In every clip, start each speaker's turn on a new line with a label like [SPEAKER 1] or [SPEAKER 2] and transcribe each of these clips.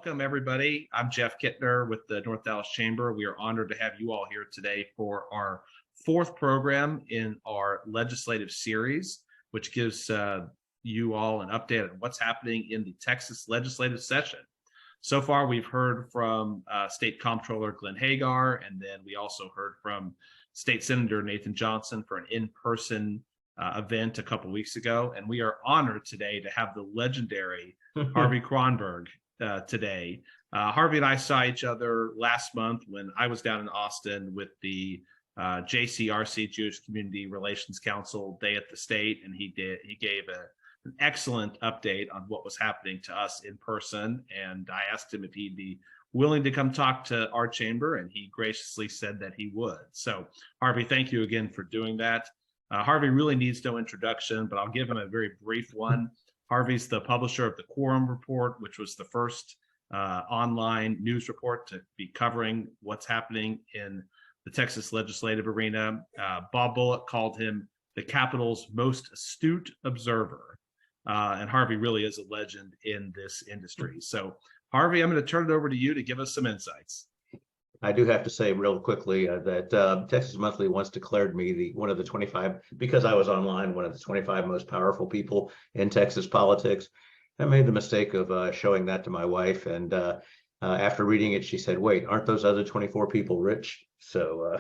[SPEAKER 1] Welcome, everybody. I'm Jeff Kittner with the North Dallas Chamber. We are honored to have you all here today for our fourth program in our legislative series, which gives you all an update on what's happening in the Texas legislative session. So far, we've heard from State Comptroller Glenn Hagar, and then we also heard from State Senator Nathan Johnson for an in-person event a couple weeks ago. And we are honored today to have the legendary Harvey Kronberg today. Harvey and I saw each other last month when I was down in Austin with the JCRC Jewish Community Relations Council Day at the State, and he gave an excellent update on what was happening to us in person. And I asked him if he'd be willing to come talk to our chamber, and he graciously said that he would. So Harvey, thank you again for doing that. Harvey really needs no introduction, but I'll give him a very brief one. Harvey's the publisher of the Quorum report, which was the first online news report to be covering what's happening in the Texas legislative arena. Bob Bullock called him the Capitol's most astute observer. And Harvey really is a legend in this industry. So Harvey, I'm going to turn it over to you to give us some insights.
[SPEAKER 2] I do have to say real quickly that Texas Monthly once declared me one of the 25, because I was online, one of the 25 most powerful people in Texas politics. I made the mistake of showing that to my wife, and after reading it, she said, "Wait, aren't those other 24 people rich?" So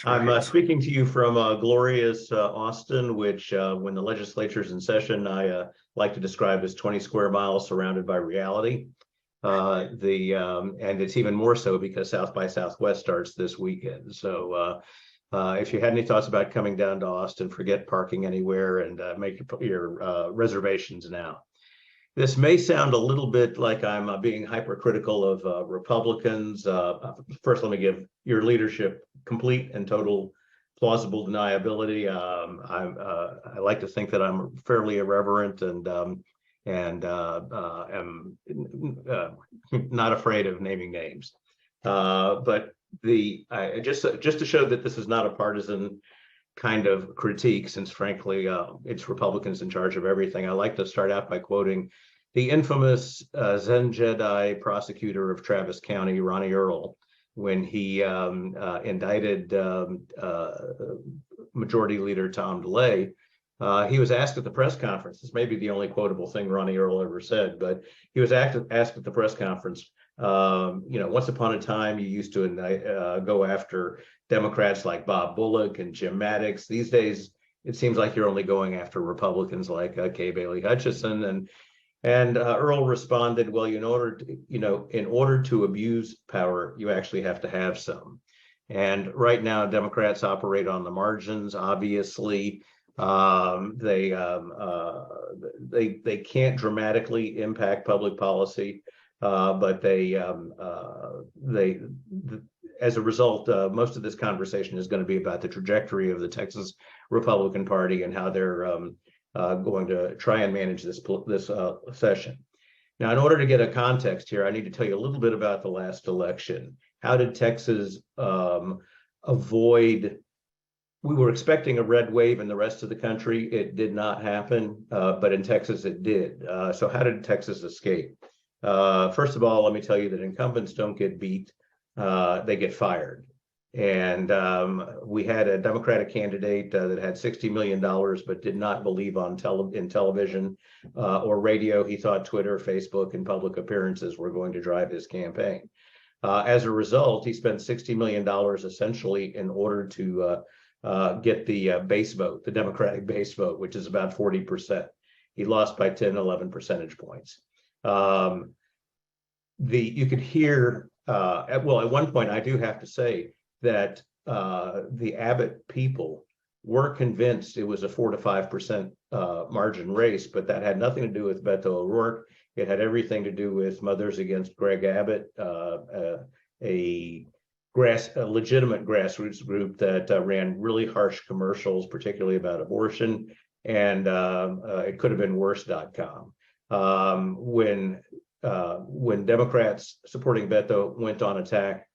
[SPEAKER 2] I'm speaking to you from glorious Austin, which when the legislature's in session, I like to describe as 20 square miles surrounded by reality. And it's even more so because South by Southwest starts this weekend. So if you had any thoughts about coming down to Austin, forget parking anywhere and make your reservations now. This may sound a little bit like I'm being hypercritical of Republicans. First, let me give your leadership complete and total plausible deniability. I like to think that I'm fairly irreverent and am not afraid of naming names. But just to show that this is not a partisan kind of critique, since frankly it's Republicans in charge of everything, I like to start out by quoting the infamous Zen Jedi prosecutor of Travis County, Ronnie Earl, when he indicted Majority Leader Tom DeLay. He was asked at the press conference, this may be the only quotable thing Ronnie Earl ever said, but he was asked at the press conference, once upon a time you used to go after Democrats like Bob Bullock and Jim Maddox. These days, it seems like you're only going after Republicans like Kay Bailey Hutchison. And Earl responded, well, in order to abuse power, you actually have to have some. And right now, Democrats operate on the margins, obviously. They can't dramatically impact public policy, but as a result, most of this conversation is going to be about the trajectory of the Texas Republican Party and how they're going to try and manage this session. Now, in order to get a context here, I need to tell you a little bit about the last election. How did Texas avoid? We were expecting a red wave in the rest of the country. It did not happen, but in Texas it did. So how did Texas escape? First of all, let me tell you that incumbents don't get beat, they get fired. And we had a Democratic candidate that had $60 million, but did not believe in television or radio. He thought Twitter, Facebook, and public appearances were going to drive his campaign. As a result, he spent $60 million essentially in order to get the base vote, the Democratic base vote, which is about 40%. He lost by 10, 11 percentage points. You could hear, at one point, I do have to say that the Abbott people were convinced it was a 4 to 5% margin race, but that had nothing to do with Beto O'Rourke. It had everything to do with Mothers Against Greg Abbott, a legitimate grassroots group that ran really harsh commercials, particularly about abortion, and it could have been worse.com. When Democrats supporting Beto went on attack,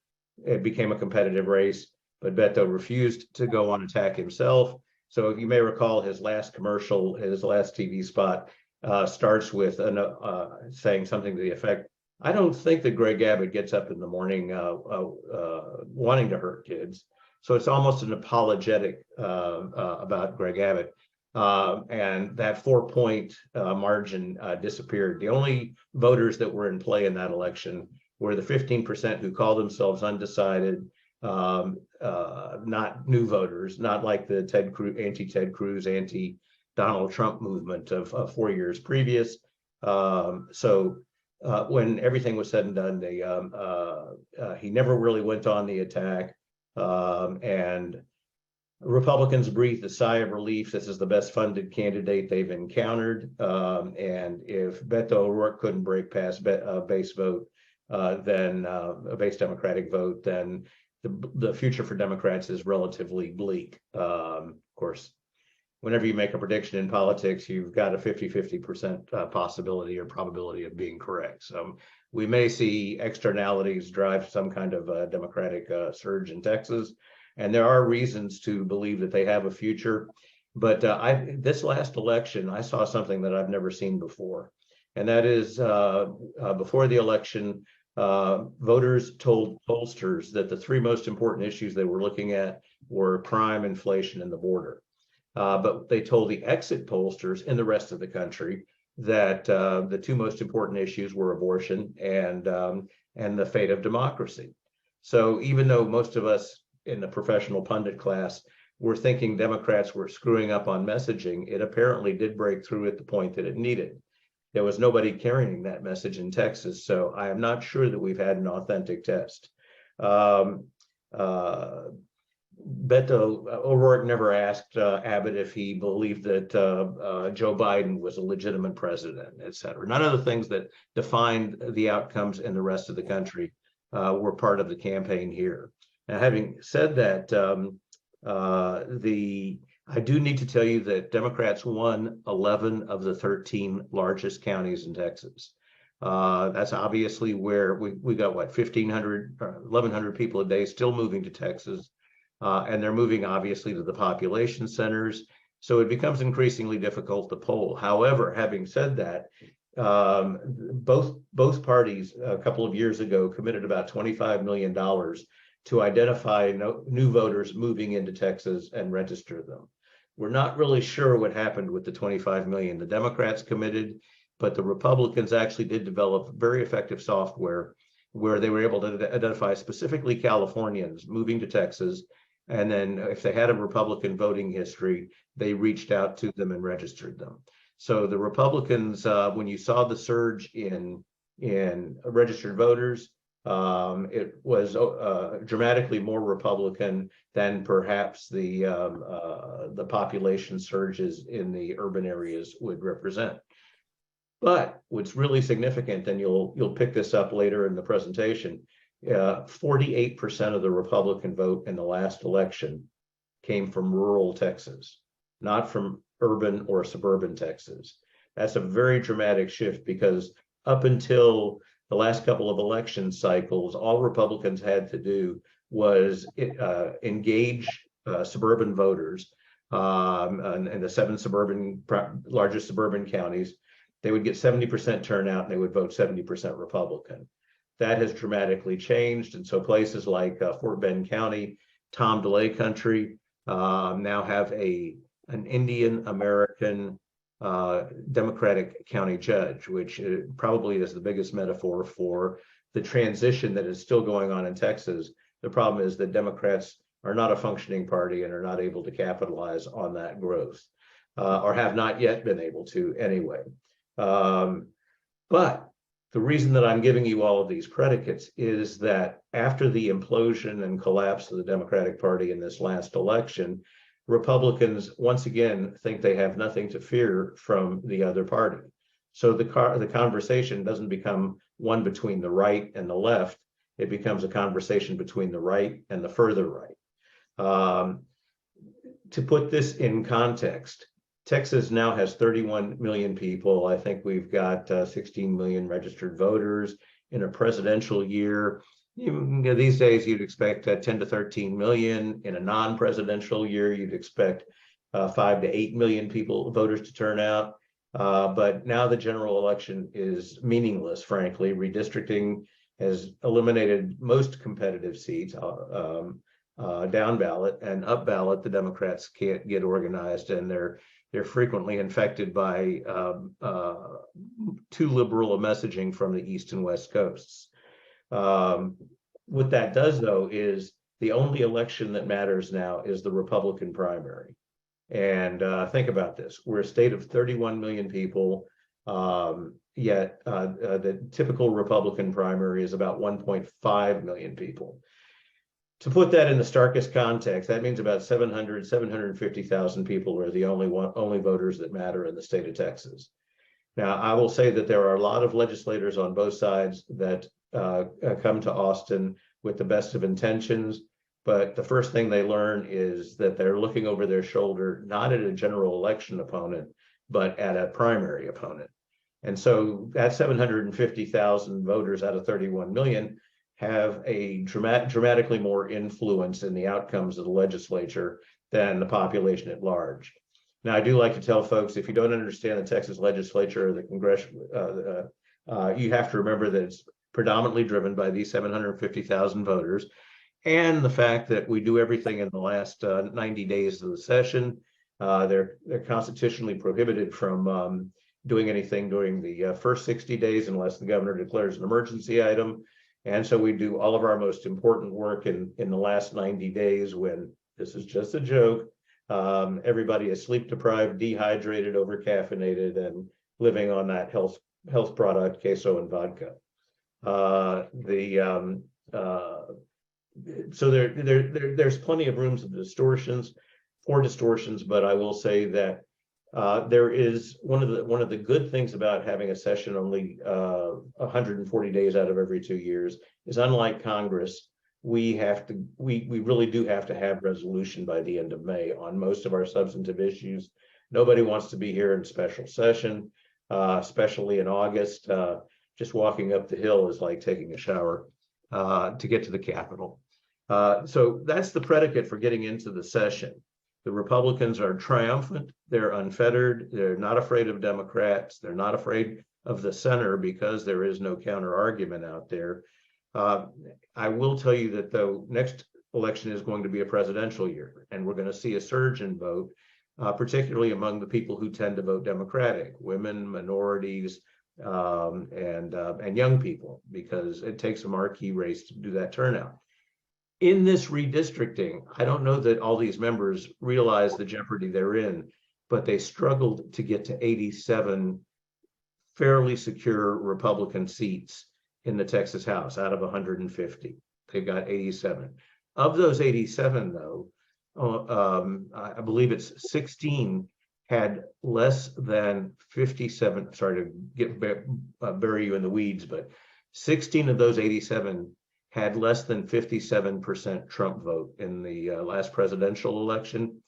[SPEAKER 2] it became a competitive race, but Beto refused to go on attack himself. So you may recall his last commercial, his last TV spot, starts with saying something to the effect, I don't think that Greg Abbott gets up in the morning wanting to hurt kids. So it's almost an apologetic about Greg Abbott. And that 4-point margin disappeared. The only voters that were in play in that election were the 15% who call themselves undecided, not new voters, not like the anti-Ted Cruz, anti-Donald Trump movement of 4 years previous. When everything was said and done, he never really went on the attack. And Republicans breathed a sigh of relief. This is the best funded candidate they've encountered. And if Beto O'Rourke couldn't break past base vote, then a base Democratic vote, then the future for Democrats is relatively bleak. Of course, whenever you make a prediction in politics, you've got a 50-50% possibility or probability of being correct. So we may see externalities drive some kind of Democratic surge in Texas. And there are reasons to believe that they have a future. But this last election, I saw something that I've never seen before. And that is before the election, voters told pollsters that the 3 most important issues they were looking at were crime, inflation, and the border. But they told the exit pollsters in the rest of the country that the 2 most important issues were abortion and the fate of democracy. So even though most of us in the professional pundit class were thinking Democrats were screwing up on messaging, it apparently did break through at the point that it needed. There was nobody carrying that message in Texas, so I am not sure that we've had an authentic test. Beto O'Rourke never asked Abbott if he believed that Joe Biden was a legitimate president, et cetera. None of the things that defined the outcomes in the rest of the country were part of the campaign here. Now, having said that, I do need to tell you that Democrats won 11 of the 13 largest counties in Texas. That's obviously where we got 1,500 or 1,100 people a day still moving to Texas. And they're moving obviously to the population centers. So it becomes increasingly difficult to poll. However, having said that, both parties a couple of years ago committed about $25 million to identify new voters moving into Texas and register them. We're not really sure what happened with the 25 million the Democrats committed, but the Republicans actually did develop very effective software where they were able to identify specifically Californians moving to Texas. And then if they had a Republican voting history, they reached out to them and registered them. So the Republicans, when you saw the surge in registered voters, it was dramatically more Republican than perhaps the population surges in the urban areas would represent. But what's really significant, and you'll pick this up later in the presentation, 48% of the Republican vote in the last election came from rural Texas, not from urban or suburban Texas. That's a very dramatic shift because up until the last couple of election cycles, all Republicans had to do was engage suburban voters in the 7 largest suburban counties. They would get 70% turnout and they would vote 70% Republican. That has dramatically changed. And so places like Fort Bend County, Tom DeLay country now have an Indian American Democratic county judge, which probably is the biggest metaphor for the transition that is still going on in Texas. The problem is that Democrats are not a functioning party and are not able to capitalize on that growth, or have not yet been able to anyway. But the reason that I'm giving you all of these predicates is that after the implosion and collapse of the Democratic Party in this last election, Republicans once again think they have nothing to fear from the other party. So the conversation doesn't become one between the right and the left. It becomes a conversation between the right and the further right. To put this in context, Texas now has 31 million people. I think we've got 16 million registered voters in a presidential year. These days, you'd expect 10 to 13 million. In a non-presidential year, you'd expect 5 to 8 million voters to turn out. But now the general election is meaningless, frankly. Redistricting has eliminated most competitive seats, down ballot, and up ballot, the Democrats can't get organized, and they're frequently infected by too liberal a messaging from the East and West coasts. What that does, though, is the only election that matters now is the Republican primary. And think about this. We're a state of 31 million people, yet the typical Republican primary is about 1.5 million people. To put that in the starkest context, that means about 750,000 people are the only voters that matter in the state of Texas. Now, I will say that there are a lot of legislators on both sides that come to Austin with the best of intentions, but the first thing they learn is that they're looking over their shoulder, not at a general election opponent, but at a primary opponent. And so that 750,000 voters out of 31 million have a dramatically more influence in the outcomes of the legislature than the population at large. Now, I do like to tell folks, if you don't understand the Texas legislature or the Congress, you have to remember that it's predominantly driven by these 750,000 voters, and the fact that we do everything in the last 90 days of the session. They're constitutionally prohibited from doing anything during the first 60 days unless the governor declares an emergency item. And so we do all of our most important work in the last 90 days, when this is just a joke. Everybody is sleep deprived, dehydrated, overcaffeinated, and living on that health product, queso and vodka. So there's plenty of rooms for distortions, but I will say that there is one of the good things about having a session only 140 days out of every 2 years is, unlike Congress, we really do have to have resolution by the end of May on most of our substantive issues. Nobody wants to be here in special session, especially in August. Just walking up the hill is like taking a shower to get to the Capitol. So that's the predicate for getting into the session. The Republicans are triumphant. They're unfettered. They're not afraid of Democrats. They're not afraid of the center because there is no counter argument out there. I will tell you that the next election is going to be a presidential year, and we're going to see a surge in vote, particularly among the people who tend to vote Democratic, women, minorities, and young people, because it takes a marquee race to do that turnout. In this redistricting, I don't know that all these members realize the jeopardy they're in, but they struggled to get to 87 fairly secure Republican seats in the Texas House out of 150. They've got 87. Of those 87, though, I believe it's 16 had less than 57. Sorry to bury you in the weeds, but 16 of those 87 had less than 57% Trump vote in the last presidential election.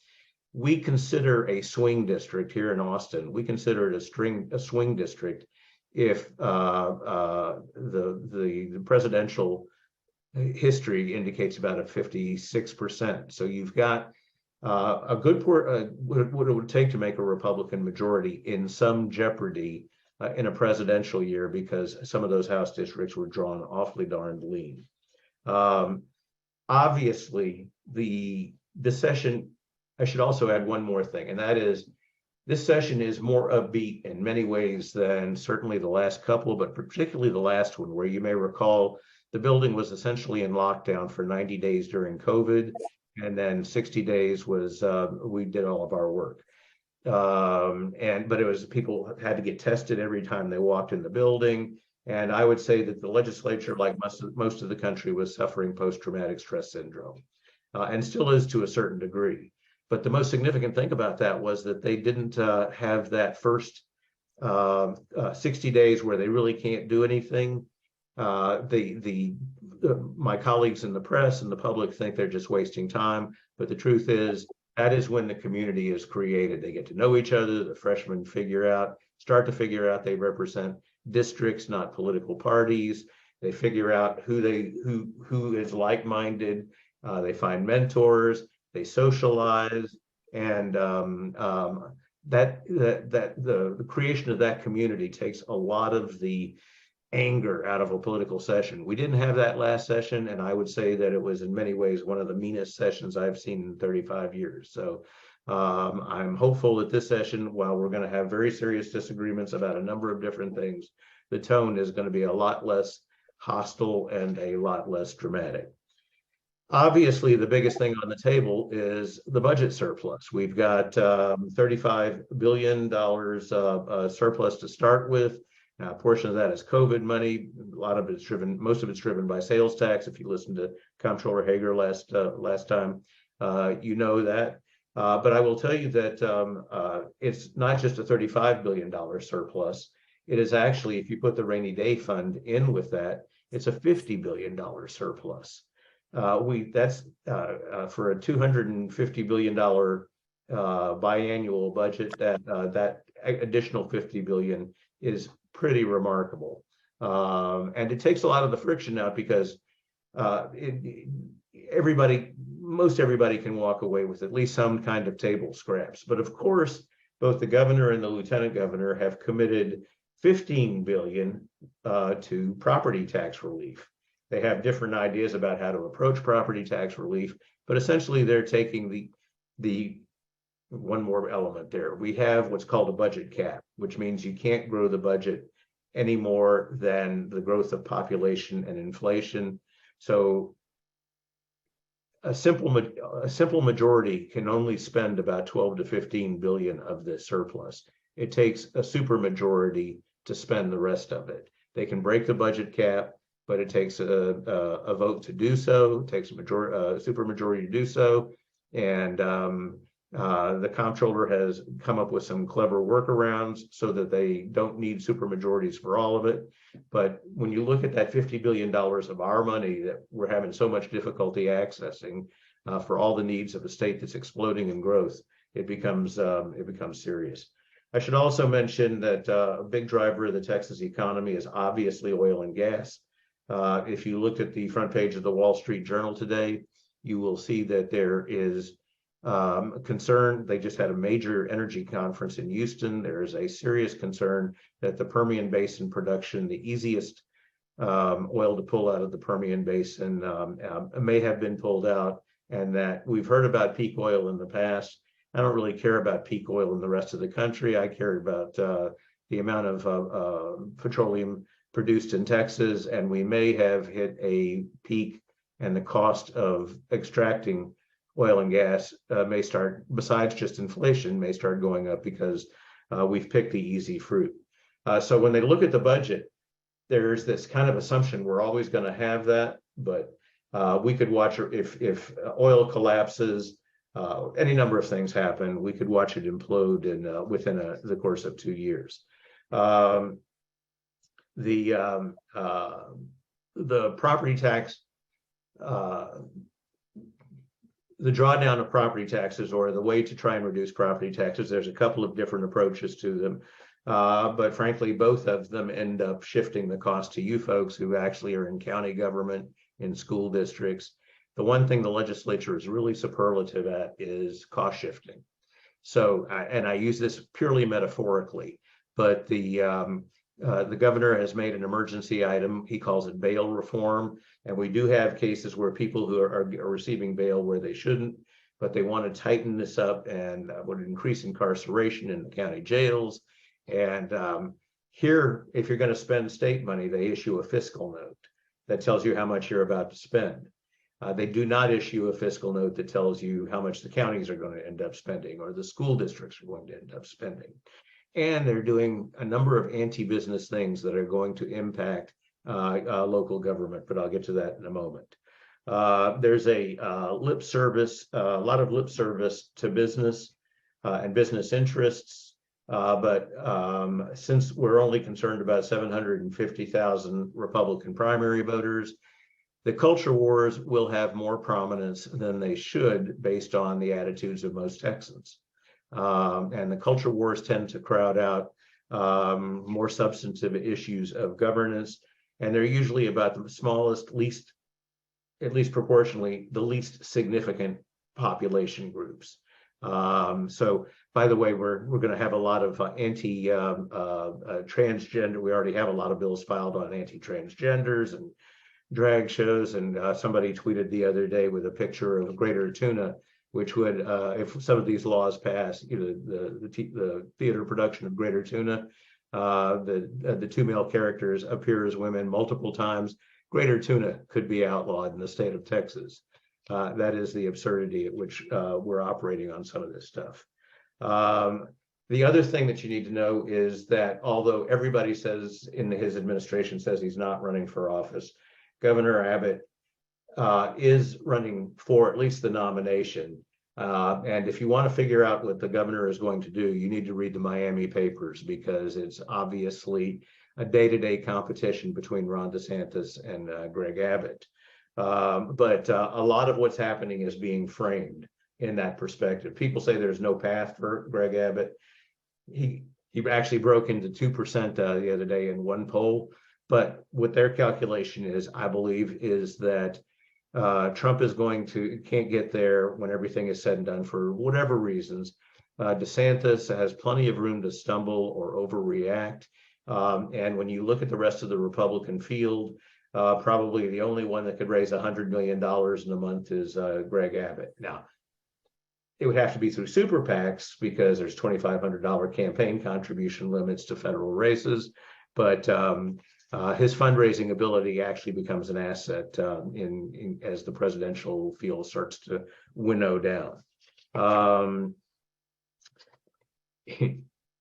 [SPEAKER 2] We consider a swing district here in Austin, we consider it a swing district if the presidential history indicates about a 56%. So you've got a good what it would take to make a Republican majority in some jeopardy in a presidential year, because some of those House districts were drawn awfully darned lean. Obviously, the session, I should also add one more thing, and that is this session is more upbeat in many ways than certainly the last couple, but particularly the last one, where you may recall the building was essentially in lockdown for 90 days during COVID, and then 60 days was we did all of our work. But it was, people had to get tested every time they walked in the building. And I would say that the legislature, like most of the country, was suffering post-traumatic stress syndrome, and still is to a certain degree. But the most significant thing about that was that they didn't have that first 60 days where they really can't do anything. My colleagues in the press and the public think they're just wasting time, but the truth is that is when the community is created. They get to know each other. The freshmen start to figure out they represent districts, not political parties. They figure out who is like-minded. They find mentors. They socialize, and the creation of that community takes a lot of the anger out of a political session. We didn't have that last session, and I would say that it was in many ways one of the meanest sessions I've seen in 35 years. So I'm hopeful that this session, while we're going to have very serious disagreements about a number of different things, the tone is going to be a lot less hostile and a lot less dramatic. Obviously, the biggest thing on the table is the budget surplus. We've got $35 billion surplus to start with. Now, a portion of that is COVID money. A lot of it's driven, most of it's driven by sales tax. If you listened to Comptroller Hager last time, you know that. But I will tell you that it's not just a $35 billion surplus. It is actually, if you put the rainy day fund in with that, it's a $50 billion surplus. That's for a $250 billion biannual budget. That additional $50 billion is pretty remarkable, and it takes a lot of the friction out because most everybody can walk away with at least some kind of table scraps. But of course, both the governor and the lieutenant governor have committed $15 billion to property tax relief. They have different ideas about how to approach property tax relief, but essentially they're taking the one more element there. We have what's called a budget cap, which means you can't grow the budget any more than the growth of population and inflation. So a simple majority can only spend about 12 to 15 billion of this surplus. It takes a supermajority to spend the rest of it. They can break the budget cap, but it takes a vote to do so. It takes a supermajority to do so. And the comptroller has come up with some clever workarounds so that they don't need supermajorities for all of it. But when you look at that $50 billion of our money that we're having so much difficulty accessing for all the needs of a state that's exploding in growth, it becomes serious. I should also mention that a big driver of the Texas economy is obviously oil and gas. If you looked at the front page of the Wall Street Journal today, you will see that there is concern. They just had a major energy conference in Houston. There is a serious concern that the Permian Basin production, the easiest oil to pull out of the Permian Basin, may have been pulled out, and that we've heard about peak oil in the past. I don't really care about peak oil in the rest of the country. I care about the amount of petroleum produced in Texas, and we may have hit a peak, and the cost of extracting oil and gas may start, besides just inflation, may start going up because we've picked the easy fruit. So when they look at the budget, there's this kind of assumption we're always going to have that, but we could watch if oil collapses, any number of things happen, we could watch it implode within the course of 2 years. The property tax, the drawdown of property taxes, or the way to try and reduce property taxes, there's a couple of different approaches to them. But frankly, both of them end up shifting the cost to you folks who actually are in county government, in school districts. The one thing the legislature is really superlative at is cost shifting. So, and I use this purely metaphorically, but the governor has made an emergency item. He calls it bail reform. And we do have cases where people who are receiving bail where they shouldn't, but they want to tighten this up and would increase incarceration in the county jails. And here, if you're going to spend state money, they issue a fiscal note that tells you how much you're about to spend. They do not issue a fiscal note that tells you how much the counties are going to end up spending or the school districts are going to end up spending. And they're doing a number of anti-business things that are going to impact local government, but I'll get to that in a moment. There's a lip service, a lot of lip service to business and business interests. But since we're only concerned about 750,000 Republican primary voters, the culture wars will have more prominence than they should based on the attitudes of most Texans. And the culture wars tend to crowd out more substantive issues of governance. And they're usually about the smallest, at least proportionally, the least significant population groups. So, by the way, we're going to have a lot of anti-transgender. We already have a lot of bills filed on anti-transgenders and drag shows. And somebody tweeted the other day with a picture of Greater Tuna, which would, if some of these laws pass, the theater production of Greater Tuna, the two male characters appear as women multiple times. Greater Tuna could be outlawed in the state of Texas. That is the absurdity at which we're operating on some of this stuff. The other thing that you need to know is that although everybody says in his administration says he's not running for office, Governor Abbott is running for at least the nomination. And if you want to figure out what the governor is going to do, you need to read the Miami papers, because it's obviously a day-to-day competition between Ron DeSantis and Greg Abbott. But a lot of what's happening is being framed in that perspective. People say there's no path for Greg Abbott. He actually broke into 2% the other day in one poll. But what their calculation is, I believe, is that Trump can't get there when everything is said and done for whatever reasons. DeSantis has plenty of room to stumble or overreact. And when you look at the rest of the Republican field, probably the only one that could raise $100 million in a month is Greg Abbott. Now, it would have to be through super PACs, because there's $2,500 campaign contribution limits to federal races. But his fundraising ability actually becomes an asset as the presidential field starts to winnow down. I'm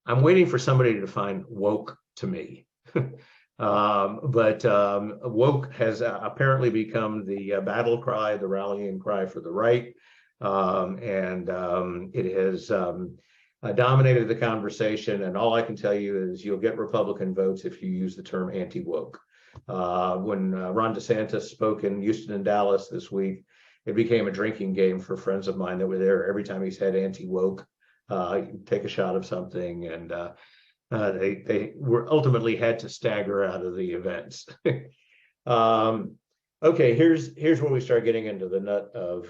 [SPEAKER 2] waiting for somebody to define woke to me. But woke has apparently become the battle cry, the rallying cry for the right. And it has dominated the conversation. And all I can tell you is you'll get Republican votes if you use the term anti-woke. When Ron DeSantis spoke in Houston and Dallas this week, it became a drinking game for friends of mine that were there. Every time he said anti-woke, take a shot of something, and they were ultimately had to stagger out of the events. Okay, here's where we start getting into the nut of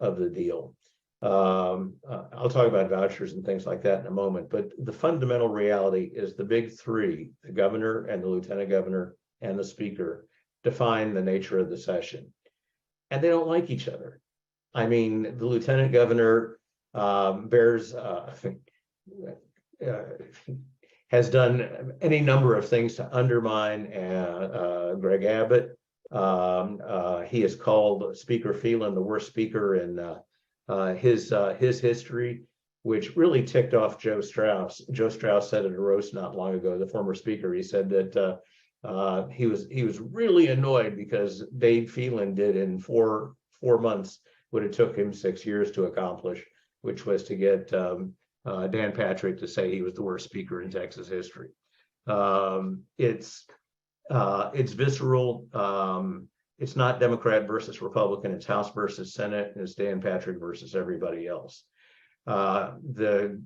[SPEAKER 2] the deal. I'll talk about vouchers and things like that in a moment, but the fundamental reality is the big three, the governor and the lieutenant governor and the speaker, define the nature of the session. And they don't like each other. I mean, the lieutenant governor has done any number of things to undermine Greg Abbott. He has called Speaker Phelan the worst speaker in his history, which really ticked off Joe Strauss. Joe Strauss said at a roast not long ago, the former speaker, he said that he was really annoyed because Dave Phelan did in four months what it took him 6 years to accomplish, which was to get Dan Patrick to say he was the worst speaker in Texas history. It's visceral. It's not Democrat versus Republican. It's House versus Senate, and it's Dan Patrick versus everybody else. The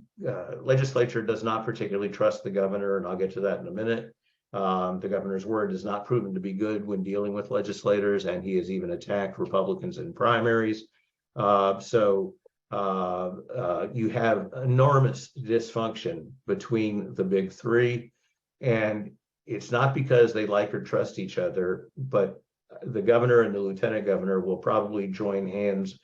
[SPEAKER 2] legislature does not particularly trust the governor, and I'll get to that in a minute. The governor's word is not proven to be good when dealing with legislators, and he has even attacked Republicans in primaries. So you have enormous dysfunction between the big three, and it's not because they like or trust each other, but the governor and the lieutenant governor will probably join hands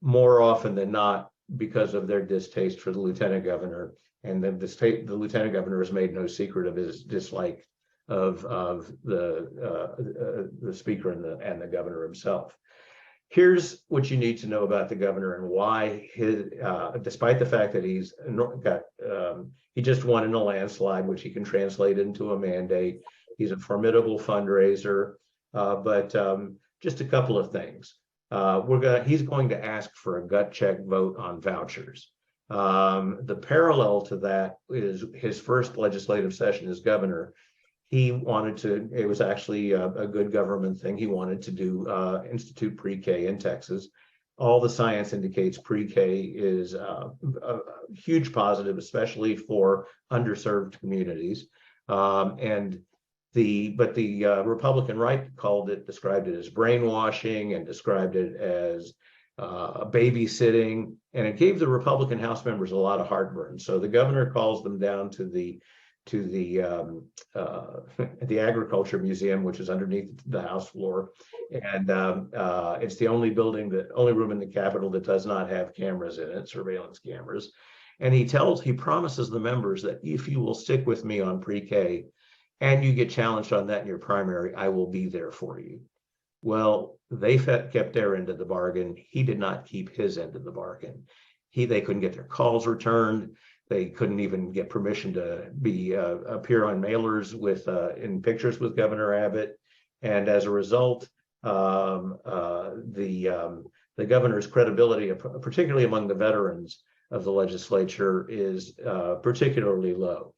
[SPEAKER 2] more often than not because of their distaste for the lieutenant governor. And the lieutenant governor has made no secret of his dislike of the speaker and the governor himself. Here's what you need to know about the governor and why despite the fact that he just won in a landslide, which he can translate into a mandate. He's a formidable fundraiser, but just a couple of things. He's going to ask for a gut check vote on vouchers. The parallel to that is his first legislative session as governor. He wanted to, it was actually a good government thing. He wanted to do institute pre-K in Texas. All the science indicates pre-K is a huge positive, especially for underserved communities. But the Republican right described it as brainwashing and described it as babysitting, and it gave the Republican House members a lot of heartburn. So the governor calls them down to the the Agriculture Museum, which is underneath the House floor, and it's the only room in the Capitol that does not have cameras in it, surveillance cameras. And he promises the members that if you will stick with me on pre-K and you get challenged on that in your primary, I will be there for you. Well, they kept their end of the bargain. He did not keep his end of the bargain. They couldn't get their calls returned. They couldn't even get permission to appear on mailers in pictures with Governor Abbott. And as a result, the governor's credibility, particularly among the veterans of the legislature, is particularly low.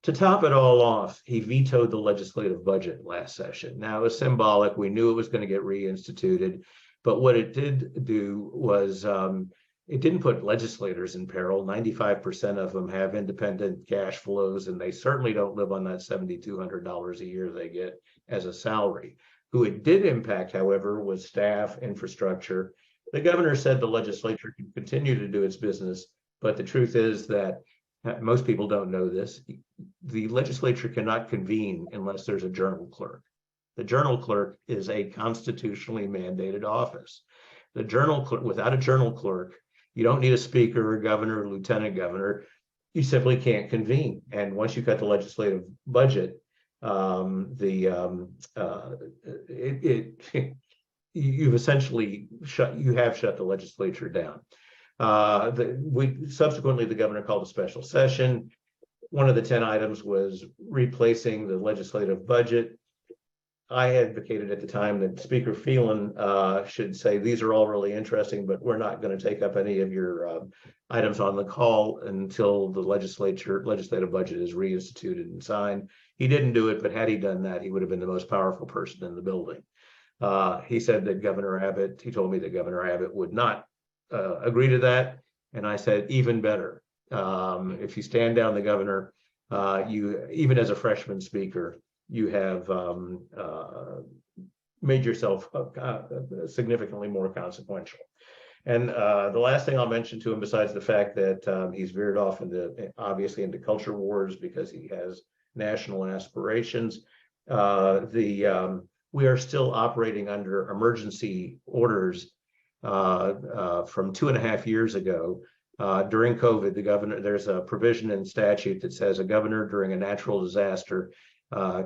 [SPEAKER 2] To top it all off, he vetoed the legislative budget last session. Now, it was symbolic. We knew it was going to get reinstituted. But what it did do was it didn't put legislators in peril. 95% of them have independent cash flows, and they certainly don't live on that $7,200 a year they get as a salary. Who it did impact, however, was staff, infrastructure. The governor said the legislature can continue to do its business, but the truth is that most people don't know this. The legislature cannot convene unless there's a journal clerk. The journal clerk is a constitutionally mandated office. The journal clerk, without a journal clerk, you don't need a speaker, a governor, a lieutenant governor. You simply can't convene. And once you cut the legislative budget, you've essentially shut the legislature down. Subsequently, the governor called a special session. One of the 10 items was replacing the legislative budget. I advocated at the time that Speaker Phelan should say, these are all really interesting, but we're not going to take up any of your items on the call until the legislative budget is reinstituted and signed. He didn't do it, but had he done that, he would have been the most powerful person in the building. He said that he told me that Governor Abbott would not agree to that. And I said, even better. If you stand down the governor, even as a freshman speaker, you have made yourself significantly more consequential. And the last thing I'll mention to him, besides the fact that he's veered off obviously into culture wars because he has national aspirations, we are still operating under emergency orders from 2.5 years ago. During COVID, there's a provision in statute that says a governor during a natural disaster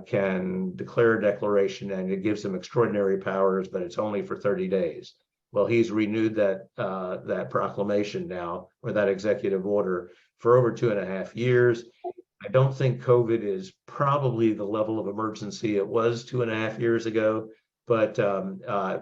[SPEAKER 2] can declare a declaration, and it gives him extraordinary powers, but it's only for 30 days. Well, he's renewed that proclamation now, or that executive order, for over 2.5 years. I don't think COVID is probably the level of emergency it was 2.5 years ago, but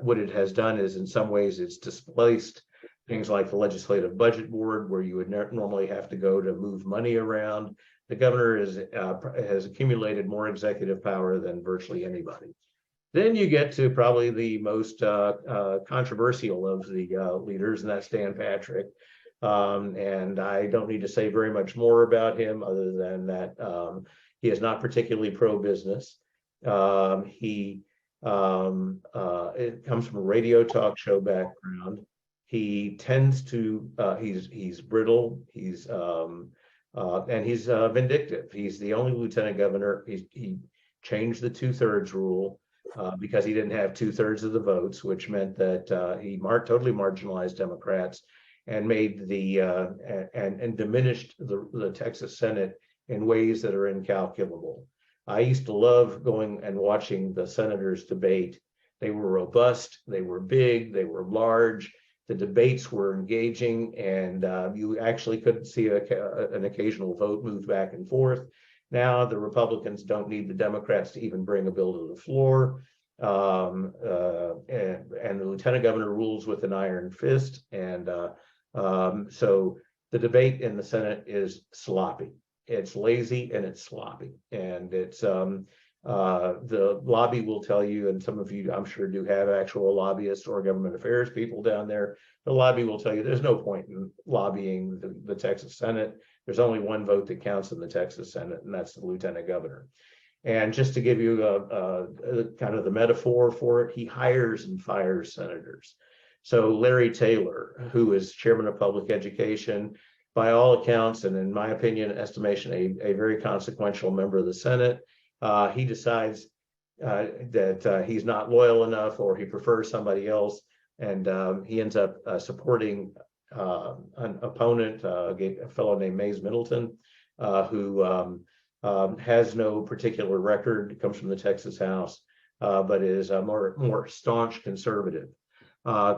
[SPEAKER 2] what it has done is, in some ways, it's displaced things like the Legislative Budget Board, where you would normally have to go to move money around. The governor has accumulated more executive power than virtually anybody. Then you get to probably the most controversial of the leaders, and that's Dan Patrick. And I don't need to say very much more about him other than that he is not particularly pro-business. He it comes from a radio talk show background. He tends to he's brittle. And he's vindictive. He's the only lieutenant governor. He changed the 2/3 rule because he didn't have 2/3 of the votes, which meant that he totally marginalized Democrats and made and diminished the Texas Senate in ways that are incalculable. I used to love going and watching the senators debate. They were robust, they were big, they were large. The debates were engaging, and you actually could see an occasional vote move back and forth. Now the Republicans don't need the Democrats to even bring a bill to the floor. And the lieutenant governor rules with an iron fist. And so the debate in the Senate is sloppy. It's lazy and it's sloppy. And it's the lobby will tell you, and some of you I'm sure do have actual lobbyists or government affairs people down there. The lobby will tell you there's no point in lobbying the Texas Senate. There's only one vote that counts in the Texas Senate, and that's the lieutenant governor. And just to give you a kind of the metaphor for it, he hires and fires senators. So Larry Taylor, who is chairman of public education, by all accounts, and in my opinion, estimation, a very consequential member of the Senate, he decides that he's not loyal enough, or he prefers somebody else, and he ends up supporting an opponent, a fellow named Mays Middleton, who has no particular record, comes from the Texas House, but is a more staunch conservative.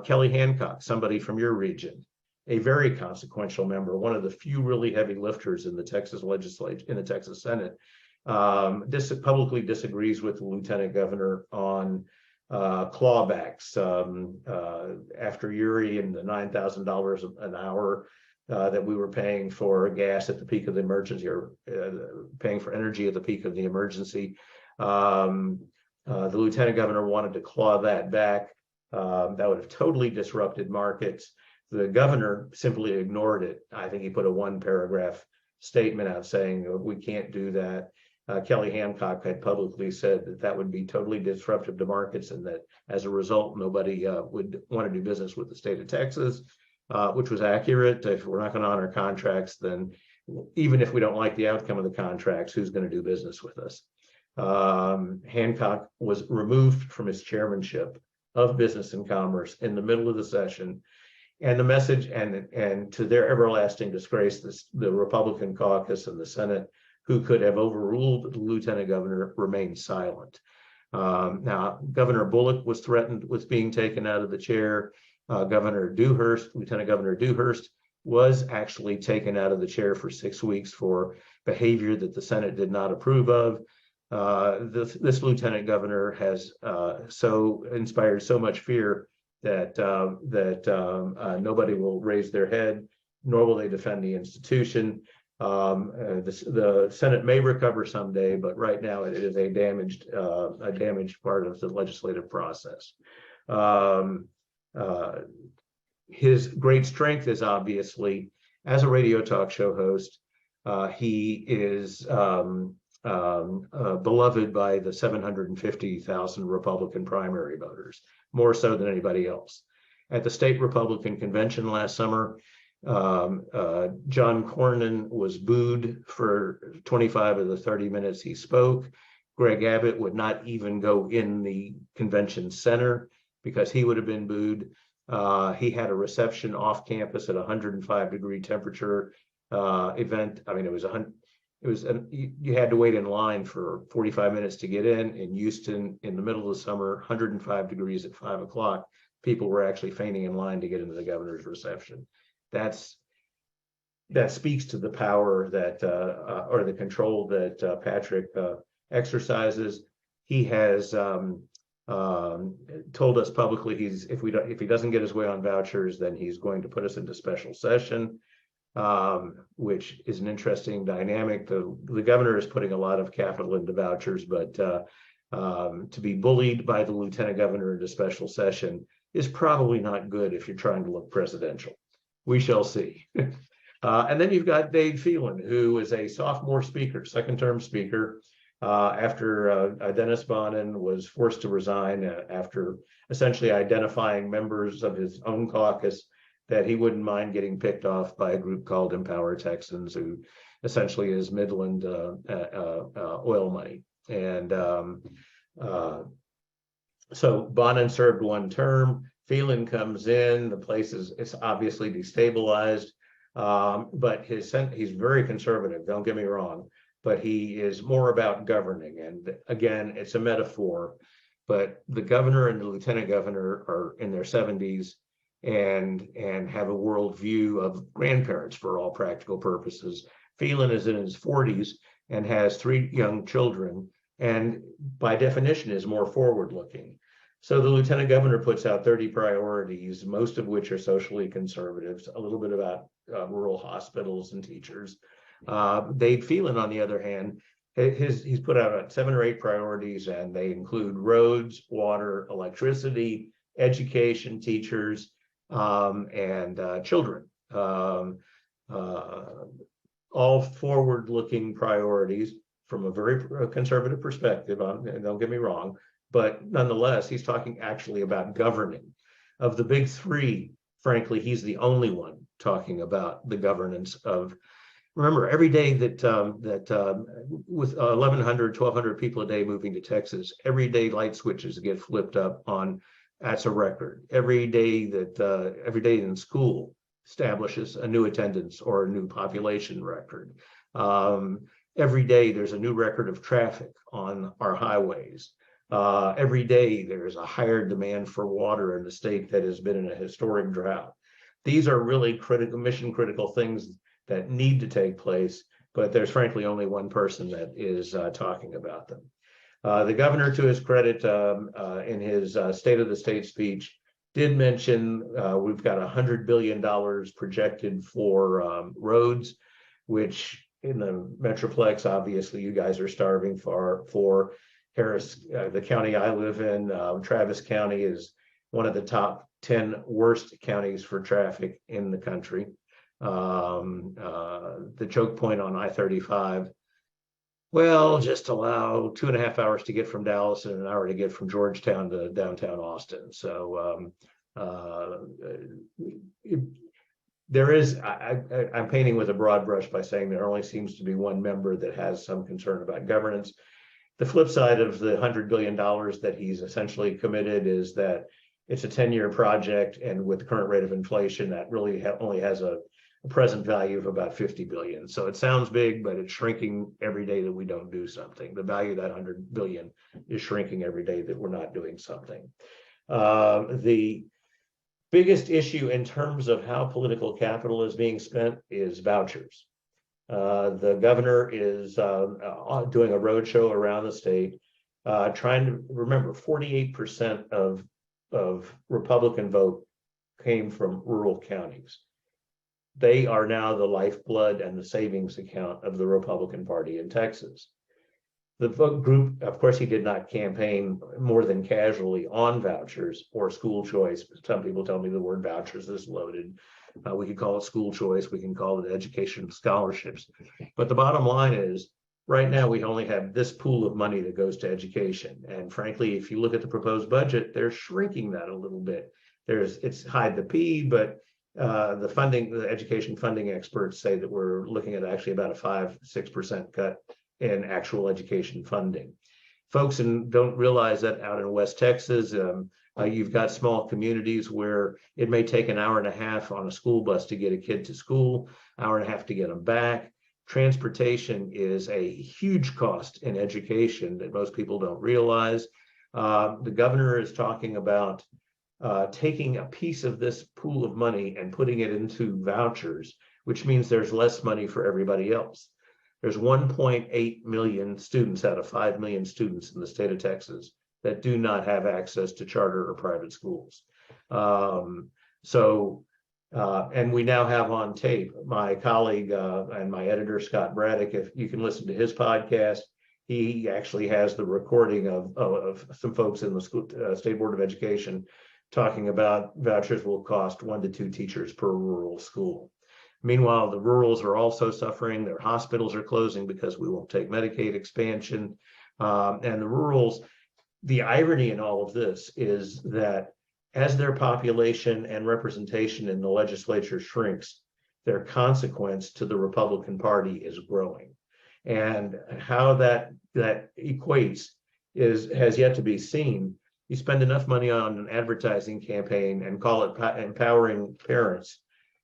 [SPEAKER 2] Kelly Hancock, somebody from your region, a very consequential member, one of the few really heavy lifters in the Texas legislature, in the Texas Senate, publicly disagrees with the lieutenant governor on clawbacks after Uri and the $9,000 an hour that we were paying for gas at the peak of the emergency, or paying for energy at the peak of the emergency. The lieutenant governor wanted to claw that back. That would have totally disrupted markets. The governor simply ignored it. I think he put a one-paragraph statement out saying, we can't do that. Kelly Hancock had publicly said that that would be totally disruptive to markets, and that as a result, nobody would want to do business with the state of Texas, which was accurate. If we're not going to honor contracts, then even if we don't like the outcome of the contracts, who's going to do business with us? Hancock was removed from his chairmanship of Business and Commerce in the middle of the session. And the message, and to their everlasting disgrace, the Republican caucus and the Senate, who could have overruled the lieutenant governor, remained silent. Now, Governor Bullock was threatened with being taken out of the chair. Lieutenant Governor Dewhurst was actually taken out of the chair for 6 weeks for behavior that the Senate did not approve of. This lieutenant governor has so inspired so much fear that nobody will raise their head, nor will they defend the institution. The Senate may recover someday, but right now it is a damaged part of the legislative process. His great strength is obviously as a radio talk show host. He is beloved by the 750,000 Republican primary voters, more so than anybody else. At the state Republican convention last summer, John Cornyn was booed for 25 of the 30 minutes he spoke. Greg Abbott would not even go in the convention center because he would have been booed. He had a reception off campus at 105-degree temperature event. I mean, you had to wait in line for 45 minutes to get in Houston in the middle of the summer, 105 degrees at 5 o'clock. People were actually feigning in line to get into the governor's reception. That speaks to the power that, or the control that Patrick exercises. He has told us publicly if he doesn't get his way on vouchers, then he's going to put us into special session. Which is an interesting dynamic. The governor is putting a lot of capital into vouchers, but to be bullied by the lieutenant governor into special session is probably not good if you're trying to look presidential. We shall see. And then you've got Dave Phelan, who is a sophomore speaker, second-term speaker, after Dennis Bonnen was forced to resign after essentially identifying members of his own caucus that he wouldn't mind getting picked off by a group called Empower Texans, who essentially is Midland oil money. And so Bonnen served one term. Phelan comes in. The place is obviously destabilized, but he's very conservative. Don't get me wrong, but he is more about governing. And again, it's a metaphor. But the governor and the lieutenant governor are in their 70s. And have a worldview of grandparents for all practical purposes. Phelan is in his 40s and has 3 young children, and by definition is more forward-looking. So the lieutenant governor puts out 30 priorities, most of which are socially conservatives, a little bit about rural hospitals and teachers. Dave Phelan, on the other hand, he's put out 7 or 8 priorities, and they include roads, water, electricity, education, teachers, and children, all forward-looking priorities from a very conservative perspective. And don't get me wrong, but nonetheless, he's talking actually about governing. Of the big three, frankly, he's the only one talking about the governance of. Remember, every day that with 1,100, 1,200 people a day moving to Texas, every day light switches get flipped up on. That's a record. Every day in school establishes a new attendance or a new population record. Every day there's a new record of traffic on our highways. Every day there's a higher demand for water in the state that has been in a historic drought. These are really critical, mission critical things that need to take place, but there's frankly only one person that is talking about them. The governor, to his credit, in his State of the State speech, did mention we've got $100 billion projected for roads, which in the Metroplex, obviously, you guys are starving for. Harris, the county I live in, Travis County is one of the top 10 worst counties for traffic in the country. The choke point on I-35, well, just allow 2.5 hours to get from Dallas and an hour to get from Georgetown to downtown Austin. So there is, I'm painting with a broad brush by saying there only seems to be one member that has some concern about governance. The flip side of the $100 billion that he's essentially committed is that it's a 10-year project, and with the current rate of inflation, that really only has a present value of about 50 billion. So it sounds big, but it's shrinking every day that we don't do something. The value of that 100 billion is shrinking every day that we're not doing something. The biggest issue in terms of how political capital is being spent is vouchers. The governor is doing a roadshow around the state, trying to remember 48% of Republican vote came from rural counties. They are now the lifeblood and the savings account of the Republican Party in Texas. The vote group, of course, he did not campaign more than casually on vouchers or school choice. Some people tell me the word vouchers is loaded. We could call it school choice. We can call it education scholarships. But the bottom line is, right now, we only have this pool of money that goes to education. And frankly, if you look at the proposed budget, they're shrinking that a little bit. It's hide the P, but the education funding experts say that we're looking at actually about a 5-6% cut in actual education funding. Folks don't realize that out in West Texas, you've got small communities where it may take an hour and a half on a school bus to get a kid to school, hour and a half to get them back. Transportation is a huge cost in education that most people don't realize. The governor is talking about taking a piece of this pool of money and putting it into vouchers, which means there's less money for everybody else. There's 1.8 million students out of 5 million students in the state of Texas that do not have access to charter or private schools. And we now have on tape my colleague and my editor, Scott Braddock. If you can listen to his podcast, he actually has the recording of some folks in the State Board of Education talking about vouchers will cost 1 to 2 teachers per rural school. Meanwhile, the rurals are also suffering. Their hospitals are closing because we won't take Medicaid expansion. And the rurals, the irony in all of this is that as their population and representation in the legislature shrinks, their consequence to the Republican Party is growing. And how that equates has yet to be seen. You spend enough money on an advertising campaign and call it empowering parents,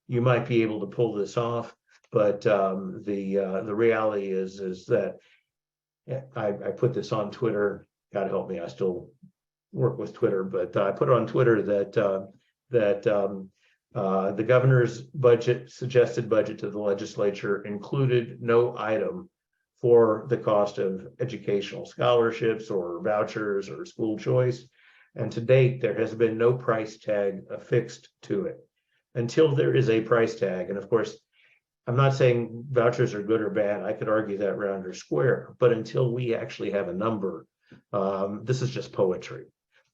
[SPEAKER 2] you might be able to pull this off. But the reality is that I put this on Twitter. God help me, I still work with Twitter, but I put on Twitter that the governor's suggested budget to the legislature included no item for the cost of educational scholarships or vouchers or school choice. And to date, there has been no price tag affixed to it. Until there is a price tag, and of course, I'm not saying vouchers are good or bad. I could argue that round or square, but until we actually have a number, this is just poetry.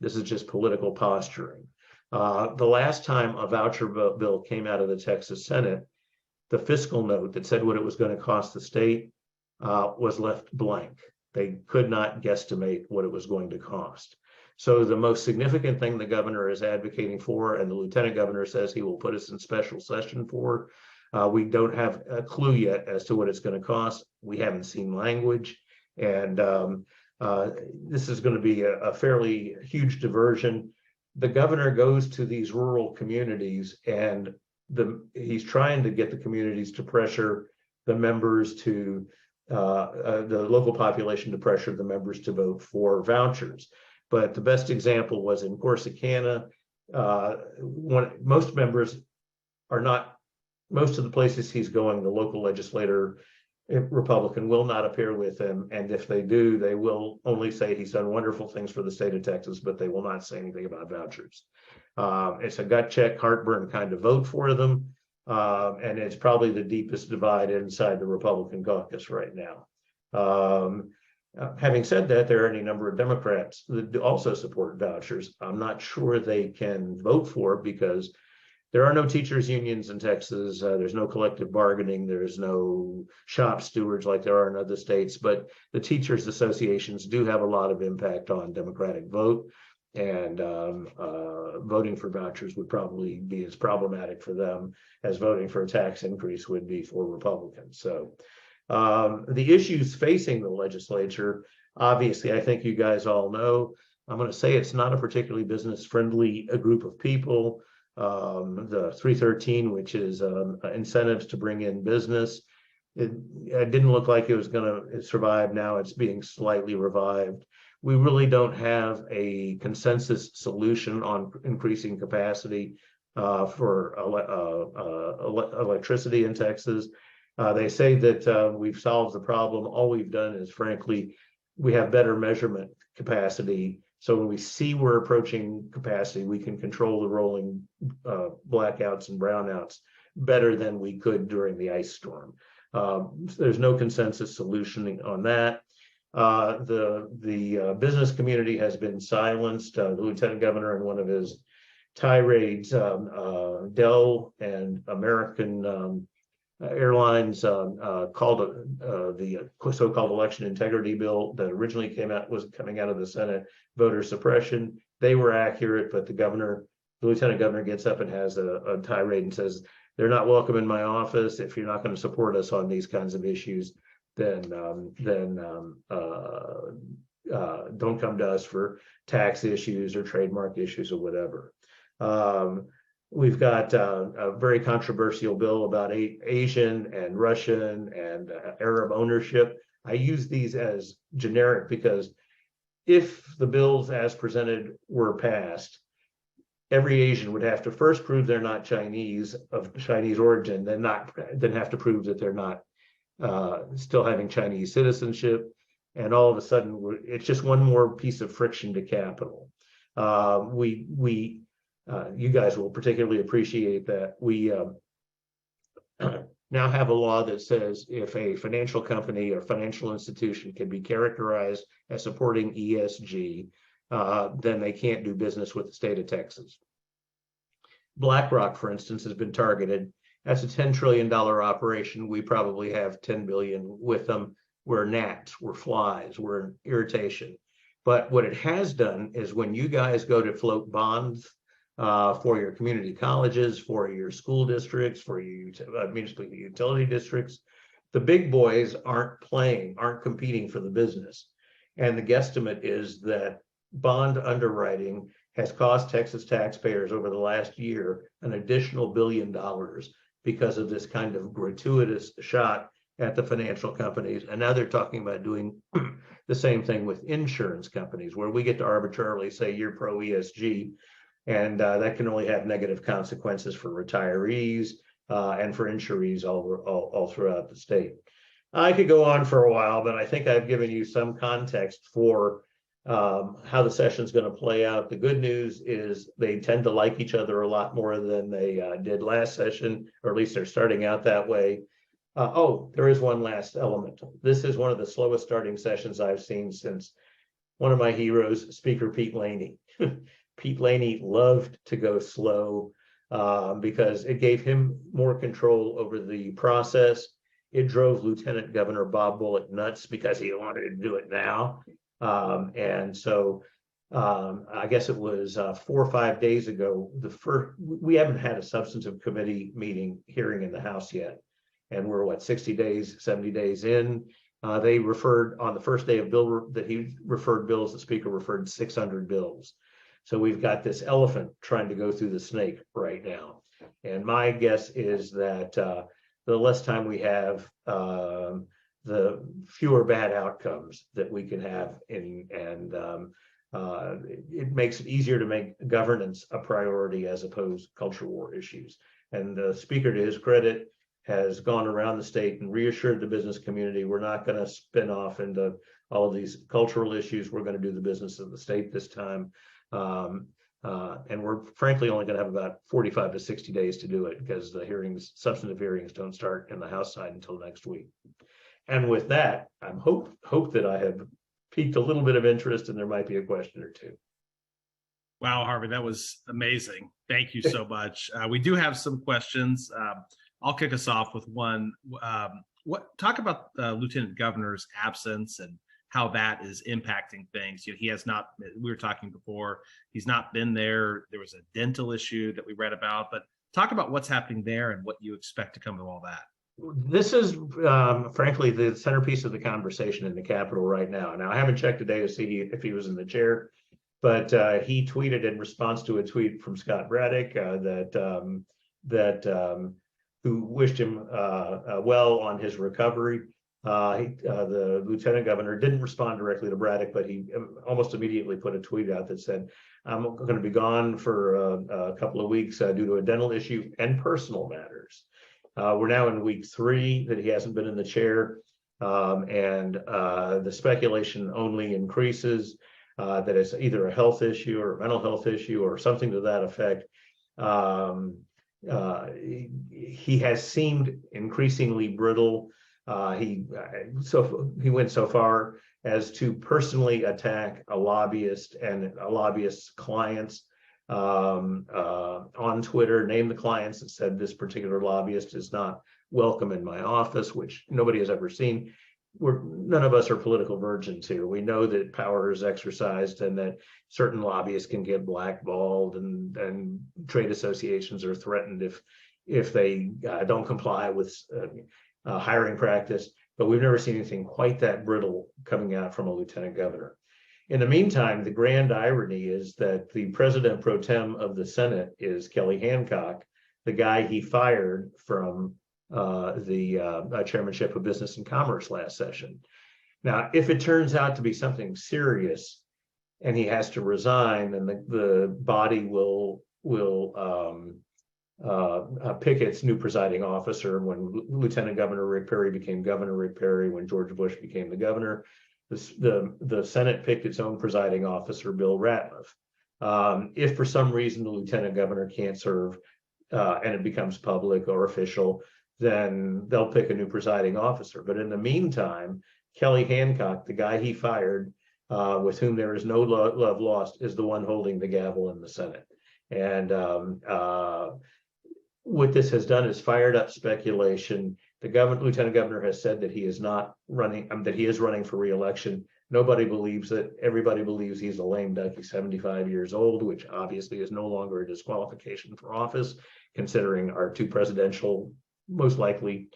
[SPEAKER 2] This is just political posturing. The last time a voucher bill came out of the Texas Senate, the fiscal note that said what it was going to cost the state was left blank. They could not guesstimate what it was going to cost. So the most significant thing the governor is advocating for, and the lieutenant governor says he will put us in special session for, we don't have a clue yet as to what it's going to cost. We haven't seen language, and this is going to be a fairly huge diversion. The governor goes to these rural communities, and he's trying to get the communities to pressure the members to the local population to pressure the members to vote for vouchers. But the best example was in Corsicana. Most members are not, most of the places he's going, the local legislator Republican will not appear with him. And if they do, they will only say he's done wonderful things for the state of Texas, but they will not say anything about vouchers. It's a gut check, heartburn kind of vote for them. And it's probably the deepest divide inside the Republican caucus right now. Having said that, there are any number of Democrats that also support vouchers. I'm not sure they can vote for it because there are no teachers unions in Texas. There's no collective bargaining. There's no shop stewards like there are in other states, but the teachers associations do have a lot of impact on Democratic vote, and voting for vouchers would probably be as problematic for them as voting for a tax increase would be for Republicans. So the issues facing the legislature, obviously, I think you guys all know. I'm going to say it's not a particularly business-friendly group of people. The 313, which is incentives to bring in business, it didn't look like it was going to survive. Now it's being slightly revived. We really don't have a consensus solution on increasing capacity for electricity in Texas. They say that we've solved the problem. All we've done is, frankly, we have better measurement capacity. So when we see we're approaching capacity, we can control the rolling blackouts and brownouts better than we could during the ice storm. There's no consensus solution on that. The business community has been silenced. The lieutenant governor in one of his tirades, Dell and American Airlines called the so-called election integrity bill that originally was coming out of the Senate, voter suppression. They were accurate, but the lieutenant governor gets up and has a tirade and says, they're not welcome in my office. If you're not going to support us on these kinds of issues, then don't come to us for tax issues or trademark issues or whatever. We've got a very controversial bill about Asian and Russian and Arab ownership. I use these as generic because if the bills as presented were passed, every Asian would have to first prove they're not Chinese, of Chinese origin, then have to prove that they're not still having Chinese citizenship. And all of a sudden, it's just one more piece of friction to capital. You guys will particularly appreciate that we now have a law that says if a financial company or financial institution can be characterized as supporting ESG, then they can't do business with the state of Texas. BlackRock, for instance, has been targeted. That's a $10 trillion operation. We probably have 10 billion with them. We're gnats, we're flies, we're an irritation. But what it has done is when you guys go to float bonds for your community colleges, for your school districts, for your municipal utility districts, the big boys aren't competing for the business. And the guesstimate is that bond underwriting has cost Texas taxpayers over the last year an additional $1 billion because of this kind of gratuitous shot at the financial companies. And now they're talking about doing the same thing with insurance companies, where we get to arbitrarily say you're pro ESG, and that can only have negative consequences for retirees and for insurees all throughout the state. I could go on for a while, but I think I've given you some context for how the session's going to play out. The good news is they tend to like each other a lot more than they did last session, or at least they're starting out that way. There is one last element. This is one of the slowest starting sessions I've seen since one of my heroes, Speaker Pete Laney. Pete Laney loved to go slow because it gave him more control over the process. It drove Lieutenant Governor Bob Bullock nuts because he wanted to do it now. And so I guess it was 4 or 5 days ago, we haven't had a substantive committee meeting hearing in the House yet. And we're what, 60 days, 70 days in. They referred on the first day of bill that he referred bills, the speaker referred 600 bills. So we've got this elephant trying to go through the snake right now. And my guess is that the less time we have, the fewer bad outcomes that we can have it makes it easier to make governance a priority as opposed to culture war issues. And the speaker, to his credit, has gone around the state and reassured the business community, we're not going to spin off into all of these cultural issues. We're going to do the business of the state this time. And we're frankly only going to have about 45 to 60 days to do it because the substantive hearings don't start in the House side until next week. And with that, I hope that I have piqued a little bit of interest and there might be a question or two.
[SPEAKER 1] Wow, Harvey, that was amazing. Thank you so much. We do have some questions. I'll kick us off with one. Talk about Lieutenant Governor's absence and how that is impacting things. He has not, we were talking before, he's not been there. There was a dental issue that we read about, but talk about what's happening there and what you expect to come of all that.
[SPEAKER 2] This is, frankly, the centerpiece of the conversation in the Capitol right now. Now, I haven't checked today to see if he was in the chair, but he tweeted in response to a tweet from Scott Braddock who wished him well on his recovery. The lieutenant governor didn't respond directly to Braddock, but he almost immediately put a tweet out that said, I'm going to be gone for a couple of weeks due to a dental issue and personal matters. We're now in week 3 that he hasn't been in the chair, and the speculation only increases that it's either a health issue or a mental health issue or something to that effect. He has seemed increasingly brittle. He went so far as to personally attack a lobbyist and a lobbyist's clients on Twitter, named the clients and said this particular lobbyist is not welcome in my office, which nobody has ever seen. None of us are political virgins here. We know that power is exercised and that certain lobbyists can get blackballed and trade associations are threatened if they don't comply with hiring practice. But we've never seen anything quite that brittle coming out from a lieutenant governor. In the meantime, the grand irony is that the president pro tem of the Senate is Kelly Hancock, the guy he fired from the chairmanship of Business and Commerce last session. Now, if it turns out to be something serious and he has to resign, then the body will pick its new presiding officer. When Lieutenant Governor Rick Perry became Governor Rick Perry, when George Bush became the governor, the Senate picked its own presiding officer, Bill Ratliff. If for some reason the lieutenant governor can't serve and it becomes public or official, then they'll pick a new presiding officer. But in the meantime, Kelly Hancock, the guy he fired, with whom there is no love lost, is the one holding the gavel in the Senate. And what this has done is fired up speculation. The lieutenant governor has said that he is not running, that he is running for re-election. Nobody believes it. Everybody believes he's a lame duck. He's 75 years old, which obviously is no longer a disqualification for office, considering our 2 presidential, most likely,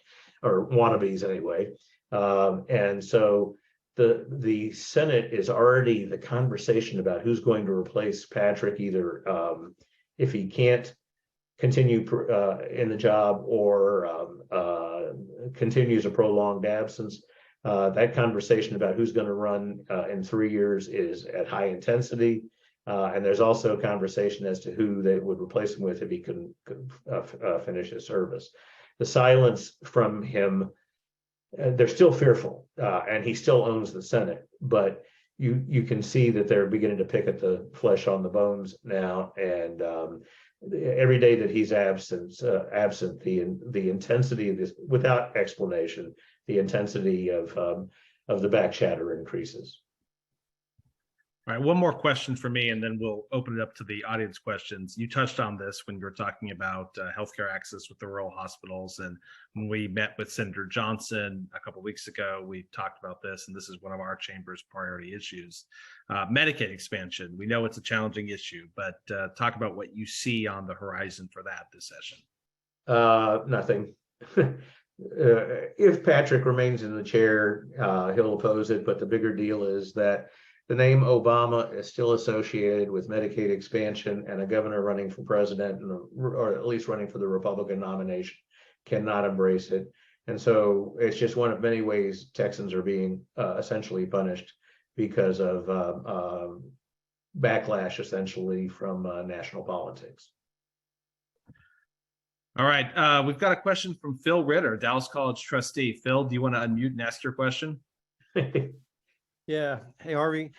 [SPEAKER 2] or wannabes anyway. And so the Senate is already the conversation about who's going to replace Patrick, either if he can't continue in the job or continues a prolonged absence. That conversation about who's going to run in 3 years is at high intensity. And there's also a conversation as to who they would replace him with if he couldn't finish his service. The silence from him, they're still fearful, and he still owns the Senate, but you can see that they're beginning to pick at the flesh on the bones now. And every day that he's absent, the intensity of this, without explanation, the intensity of the back chatter increases.
[SPEAKER 1] All right, one more question for me, and then we'll open it up to the audience questions. You touched on this when you were talking about healthcare access with the rural hospitals, and when we met with Senator Johnson a couple of weeks ago, we talked about this, and this is one of our chamber's priority issues. Medicaid expansion, we know it's a challenging issue, but talk about what you see on the horizon for that this session.
[SPEAKER 2] Nothing. If Patrick remains in the chair, he'll oppose it, but the bigger deal is that the name Obama is still associated with Medicaid expansion, and a governor running for president, or at least running for the Republican nomination, cannot embrace it. And so it's just one of many ways Texans are being essentially punished because of backlash, essentially, from national politics.
[SPEAKER 1] All right, we've got a question from Phil Ritter, Dallas College trustee. Phil, do you want to unmute and ask your question?
[SPEAKER 3] Yeah. Hey, Harvey.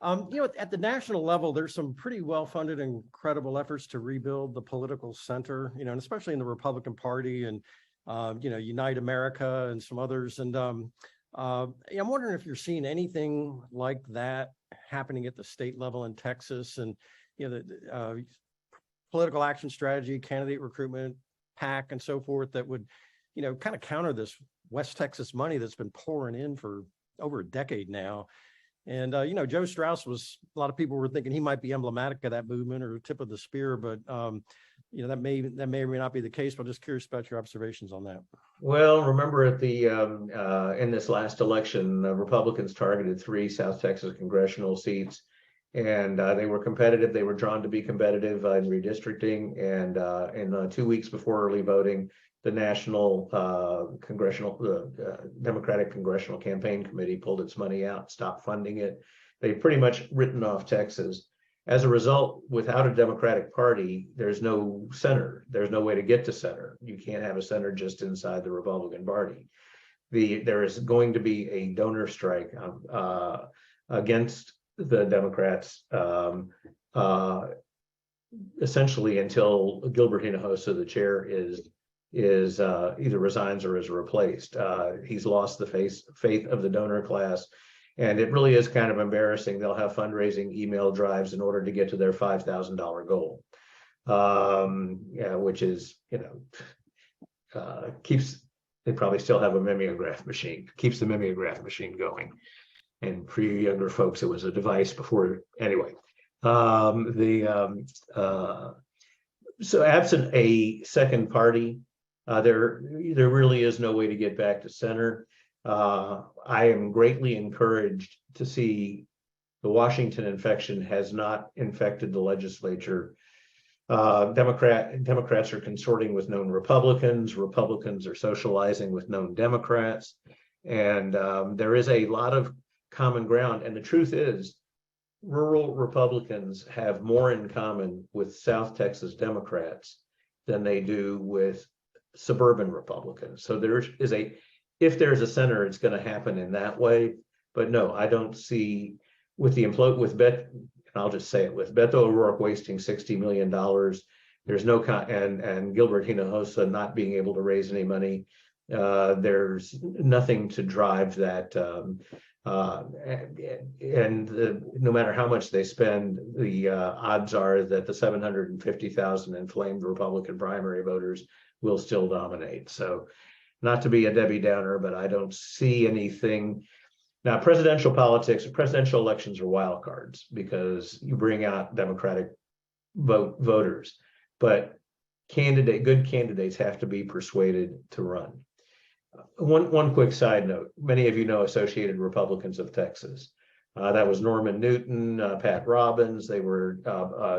[SPEAKER 3] At the national level, there's some pretty well-funded and credible efforts to rebuild the political center, and especially in the Republican Party and, Unite America and some others. And I'm wondering if you're seeing anything like that happening at the state level in Texas, and, the political action strategy, candidate recruitment, PAC, and so forth that would, kind of counter this West Texas money that's been pouring in for over a decade now. And, Joe Strauss a lot of people were thinking he might be emblematic of that movement or tip of the spear, but, that may or may not be the case. But I'm just curious about your observations on that.
[SPEAKER 2] Well, remember at the in this last election, Republicans targeted 3 South Texas congressional seats, and they were competitive. They were drawn to be competitive in redistricting, and in 2 weeks before early voting, the National Democratic Congressional Campaign Committee pulled its money out, stopped funding it. They've pretty much written off Texas. As a result, without a Democratic Party, there's no center. There's no way to get to center. You can't have a center just inside the Republican Party. There is going to be a donor strike against the Democrats, essentially until Gilbert Hinojosa, the chair, is either resigns or is replaced. He's lost the faith of the donor class, and it really is kind of embarrassing. They'll have fundraising email drives in order to get to their $5,000 goal, which is, they probably still have a mimeograph machine, keeps the mimeograph machine going. And for you younger folks, it was a device before. Anyway, so absent a second party, there really is no way to get back to center. I am greatly encouraged to see the Washington infection has not infected the legislature. Democrats are consorting with known Republicans. Republicans are socializing with known Democrats. And there is a lot of common ground. And the truth is, rural Republicans have more in common with South Texas Democrats than they do with suburban Republicans. So if there's a center, it's going to happen in that way. But no, I don't see with I'll just say it, with Beto O'Rourke wasting $60 million, there's no and Gilbert Hinojosa not being able to raise any money. There's nothing to drive that. No matter how much they spend, the odds are that the 750,000 inflamed Republican primary voters will still dominate. So, not to be a Debbie Downer, but I don't see anything. Now, presidential politics, presidential elections are wild cards because you bring out Democratic voters, but good candidates have to be persuaded to run. One quick side note: many of you know Associated Republicans of Texas. That was Norman Newton, Pat Robbins. They were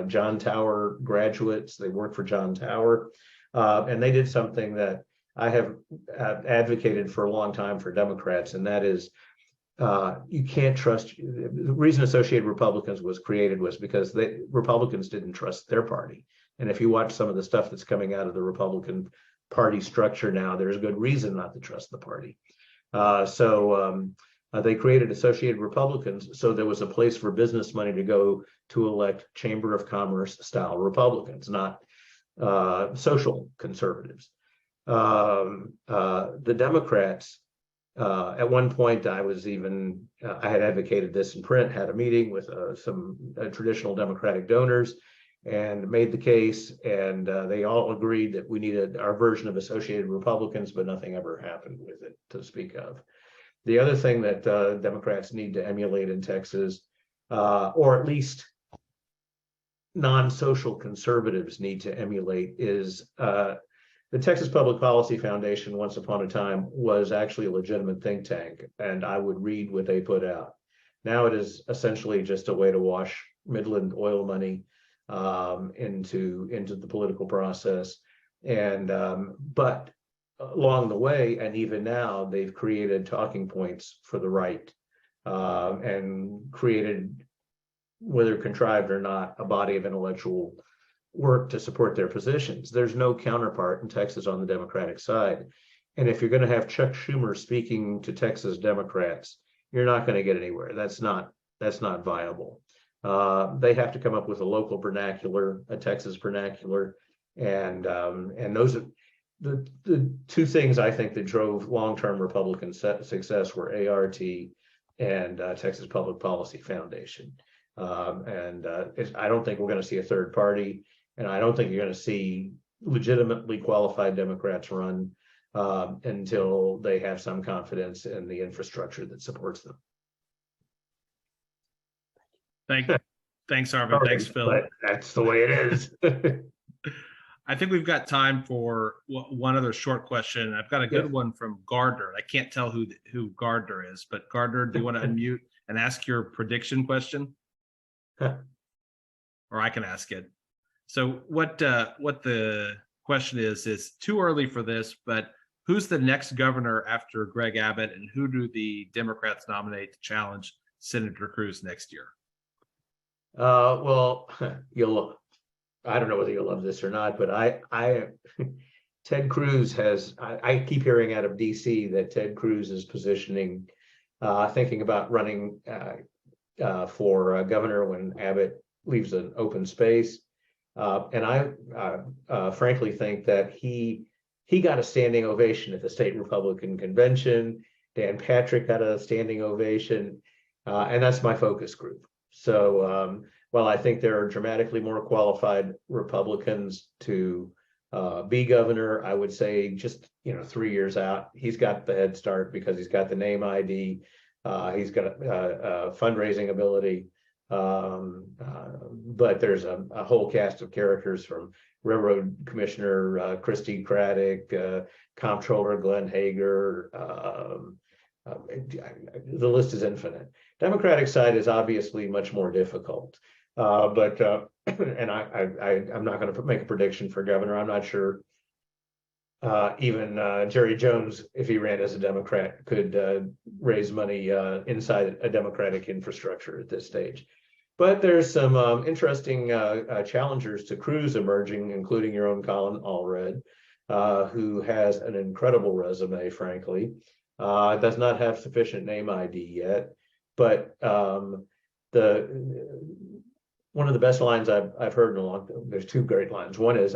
[SPEAKER 2] John Tower graduates. They worked for John Tower, and they did something that I have advocated for a long time for Democrats, and that is you can't trust. The reason Associated Republicans was created was because Republicans didn't trust their party. And if you watch some of the stuff that's coming out of the Republican Party structure now, there's good reason not to trust the party. So they created Associated Republicans, so there was a place for business money to go to elect Chamber of Commerce style Republicans, not social conservatives. The Democrats At one point, I had advocated this in print, had a meeting with some traditional Democratic donors, and made the case, and they all agreed that we needed our version of Associated Republicans, but nothing ever happened with it to speak of. The other thing that Democrats need to emulate in Texas, or at least non-social conservatives need to emulate, is the Texas Public Policy Foundation, once upon a time, was actually a legitimate think tank, and I would read what they put out. Now it is essentially just a way to wash Midland oil money into the political process. And but along the way, and even now, they've created talking points for the right, and created, whether contrived or not, a body of intellectual work to support their positions. There's no counterpart in Texas on the Democratic side. And if you're going to have Chuck Schumer speaking to Texas Democrats, you're not going to get anywhere. That's not viable. They have to come up with a local vernacular, a Texas vernacular, and those are the two things I think that drove long-term Republican success were ART and Texas Public Policy Foundation. I don't think we're going to see a third party, and I don't think you're going to see legitimately qualified Democrats run until they have some confidence in the infrastructure that supports them.
[SPEAKER 1] Thanks, Harvey. Thanks, Phil.
[SPEAKER 2] But that's the way it is.
[SPEAKER 1] I think we've got time for one other short question. I've got a good one from Gardner. I can't tell who Gardner is, but Gardner, do you want to unmute and ask your prediction question? Or I can ask it. So what the question is too early for this, but who's the next governor after Greg Abbott, and who do the Democrats nominate to challenge Senator Cruz next year?
[SPEAKER 2] Well, I don't know whether you'll love this or not, but Ted Cruz I keep hearing out of DC that Ted Cruz is positioning, thinking about running for governor when Abbott leaves an open space. And I frankly think that he got a standing ovation at the state Republican convention. Dan Patrick got a standing ovation, and that's my focus group. So while I think there are dramatically more qualified Republicans to be governor, I would say just 3 years out, he's got the head start because he's got the name ID, he's got fundraising ability, but there's a whole cast of characters, from Railroad Commissioner Christy Craddock, Comptroller Glenn Hager. The list is infinite. Democratic side is obviously much more difficult, but and I'm not going to make a prediction for governor. I'm not sure even Jerry Jones, if he ran as a Democrat, could raise money inside a Democratic infrastructure at this stage. But there's some interesting challengers to Cruz emerging, including your own Colin Allred, who has an incredible resume, frankly. Does not have sufficient name ID yet, but one of the best lines I've heard in a long time. There's two great lines. One is,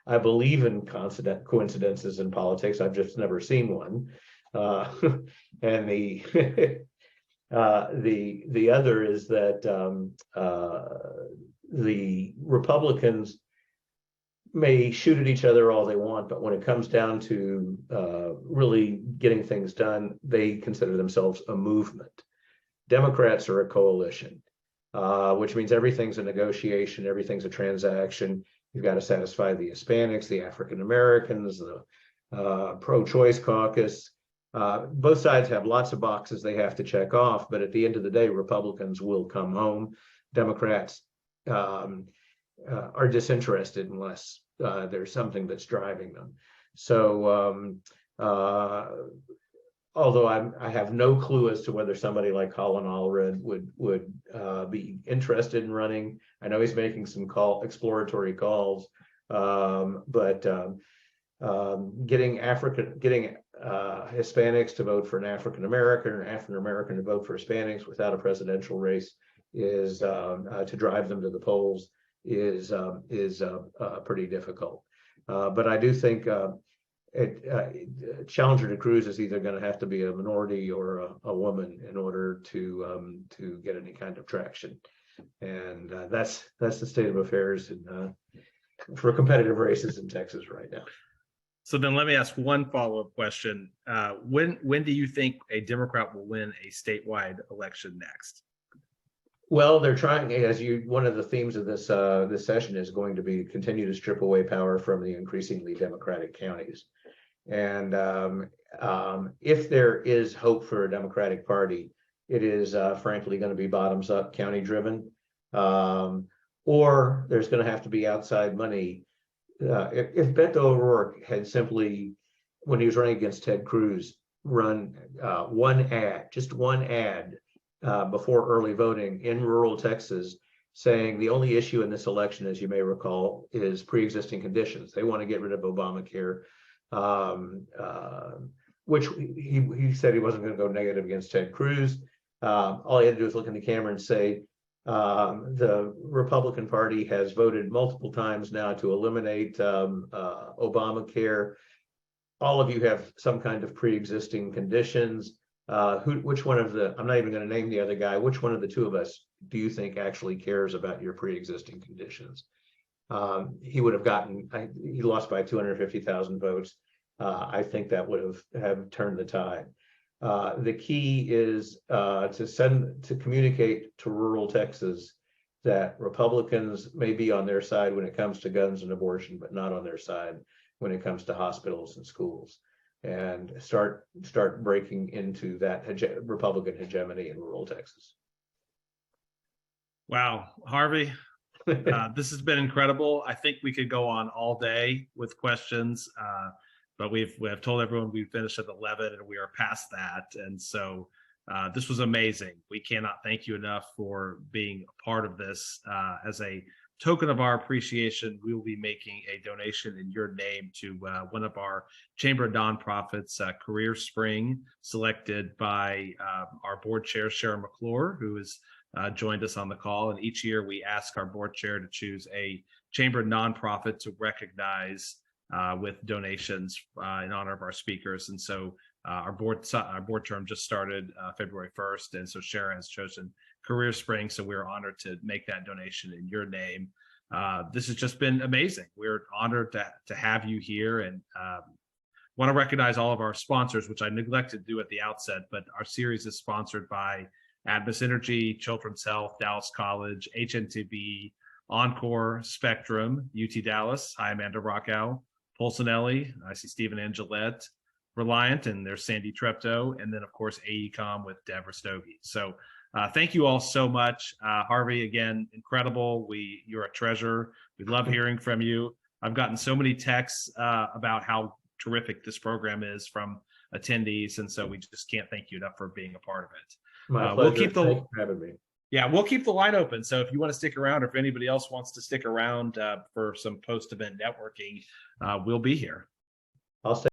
[SPEAKER 2] I believe in coincidences in politics. I've just never seen one. And the other is that the Republicans may shoot at each other all they want, but when it comes down to really getting things done, they consider themselves a movement. Democrats are a coalition, which means everything's a negotiation, everything's a transaction. You've got to satisfy the Hispanics, the African Americans, the pro-choice caucus. Both sides have lots of boxes they have to check off, but at the end of the day, Republicans will come home. Democrats are disinterested unless there's something that's driving them. So although I have no clue as to whether somebody like Colin Allred would be interested in running. I know he's making some exploratory calls, but getting Hispanics to vote for an African American, or African American to vote for Hispanics without a presidential race is to drive them to the polls is pretty difficult. But I do think challenger to Cruz is either going to have to be a minority or a woman in order to get any kind of traction, and that's the state of affairs for competitive races in Texas right now.
[SPEAKER 1] So then let me ask one follow-up question. When do you think a Democrat will win a statewide election next?
[SPEAKER 2] Well, they're trying, one of the themes of this session is going to be continue to strip away power from the increasingly Democratic counties. And if there is hope for a Democratic Party, it is frankly going to be bottoms up, county driven, or there's going to have to be outside money. If Beto O'Rourke had simply, when he was running against Ted Cruz, run just one ad before early voting in rural Texas, saying the only issue in this election, as you may recall, is pre-existing conditions. They want to get rid of Obamacare, which he said he wasn't going to go negative against Ted Cruz. All he had to do is look in the camera and say, the Republican Party has voted multiple times now to eliminate Obamacare. All of you have some kind of pre-existing conditions. Which one of the, I'm not even going to name the other guy, which one of the two of us do you think actually cares about your pre-existing conditions? He would have he lost by 250,000 votes. I think that would have turned the tide. The key is to communicate to rural Texas that Republicans may be on their side when it comes to guns and abortion, but not on their side when it comes to hospitals and schools, and start breaking into that Republican hegemony in rural Texas.
[SPEAKER 1] Wow, Harvey, this has been incredible. I think we could go on all day with questions, but we have told everyone we finished at 11 and we are past that. And so this was amazing. We cannot thank you enough for being a part of this. As a token of our appreciation, we will be making a donation in your name to one of our chamber nonprofits, Career Spring, selected by our board chair, Sharon McClure, who has joined us on the call. And each year we ask our board chair to choose a chamber nonprofit to recognize with donations in honor of our speakers. And so our board term just started February 1st. And so Sharon has chosen Career Spring. So we're honored to make that donation in your name. This has just been amazing. We're honored to have you here, and want to recognize all of our sponsors, which I neglected to do at the outset, but our series is sponsored by Advis Energy, Children's Health, Dallas College, HNTV, Encore, Spectrum, UT Dallas. Hi, Amanda Rockow, Polsonelli. I see Stephen Angelette, Reliant, and there's Sandy Treptow, and then of course AECOM with Deborah Stogie. So thank you all so much. Harvey, again, incredible. You're a treasure. We love hearing from you. I've gotten so many texts about how terrific this program is from attendees, and so we just can't thank you enough for being a part of it.
[SPEAKER 2] My pleasure. Thanks for having me.
[SPEAKER 1] Yeah, we'll keep the line open. So if you want to stick around, or if anybody else wants to stick around for some post-event networking, we'll be here.
[SPEAKER 2] I'll stay.